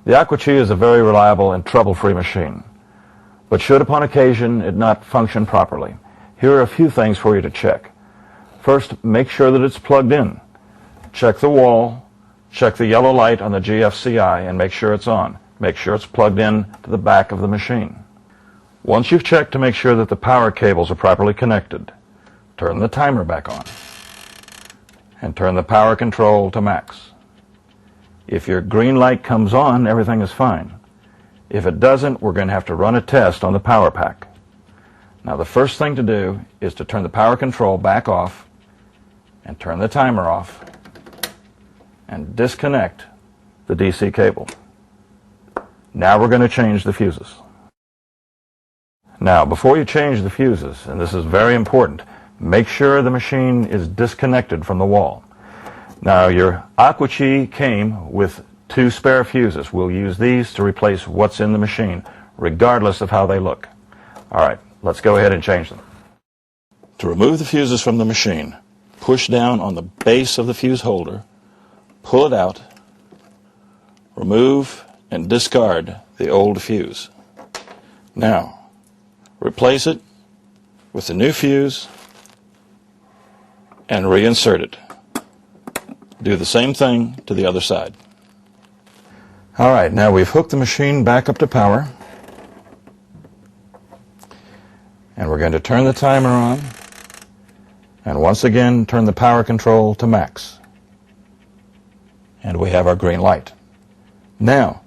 The Aqua-Chi is a very reliable and trouble-free machine, but should upon occasion it not function properly, here are a few things for you to check. First, make sure that it's plugged in. Check the wall, check the yellow light on the GFCI and make sure it's on. Make sure it's plugged in to the back of the machine. Once you've checked to make sure that the power cables are properly connected, turn the timer back on and turn the power control to max. If your green light comes on, everything is fine. If it doesn't, we're going to have to run a test on the power pack. Now the first thing to do is to turn the power control back off and turn the timer off and disconnect the DC cable. Now we're going to change the fuses. Now before you change the fuses, and this is very important, make sure the machine is disconnected from the wall. Now your Aqua-Chi came with 2 spare fuses. We'll use these to replace what's in the machine, regardless of how they look. Alright, let's go ahead and change them. To remove the fuses from the machine, push down on the base of the fuse holder, pull it out, remove and discard the old fuse. Now, replace it with the new fuse and reinsert it. Do the same thing to the other side. Alright, now we've hooked the machine back up to power. And we're going to turn the timer on. And once again, turn the power control to max. And we have our green light. Now,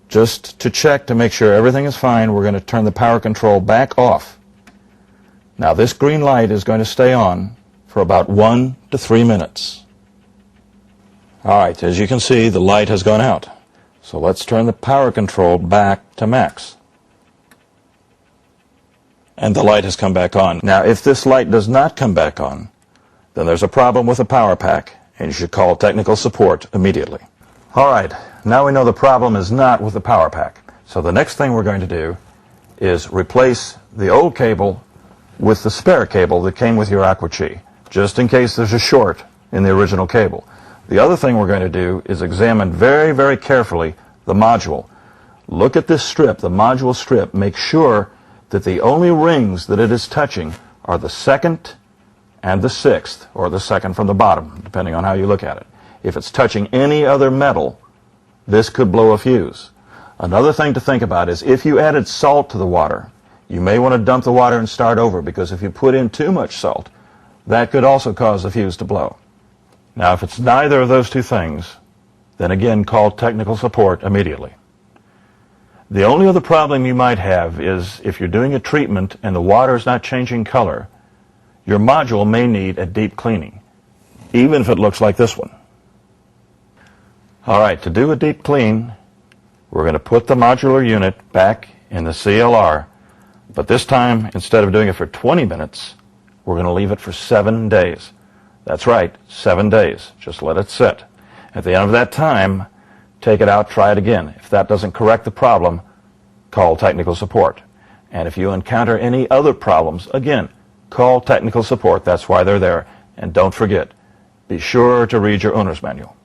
just to check to make sure everything is fine, we're going to turn the power control back off. Now this green light is going to stay on for about 1 to 3 minutes. Alright, as you can see, the light has gone out. So let's turn the power control back to max. And the light has come back on. Now if this light does not come back on, then there's a problem with the power pack and you should call technical support immediately. Alright, now we know the problem is not with the power pack. So the next thing we're going to do is replace the old cable with the spare cable that came with your Aqua-Chi, just in case there's a short in the original cable. The other thing we're going to do is examine very, very carefully the module. Look at this strip, the module strip. Make sure that the only rings that it is touching are the 2nd and the 6th, or the 2nd from the bottom, depending on how you look at it. If it's touching any other metal, this could blow a fuse. Another thing to think about is if you added salt to the water, you may want to dump the water and start over, because if you put in too much salt, that could also cause the fuse to blow. Now, if it's neither of those 2 things, then again call technical support immediately. The only other problem you might have is if you're doing a treatment and the water is not changing color, your module may need a deep cleaning, even if it looks like this one. Alright, to do a deep clean, we're going to put the modular unit back in the CLR, but this time, instead of doing it for 20 minutes, we're going to leave it for 7 days. That's right, 7 days. Just let it sit. At the end of that time, take it out, try it again. If that doesn't correct the problem, call technical support. And if you encounter any other problems, again, call technical support. That's why they're there. And don't forget, be sure to read your owner's manual.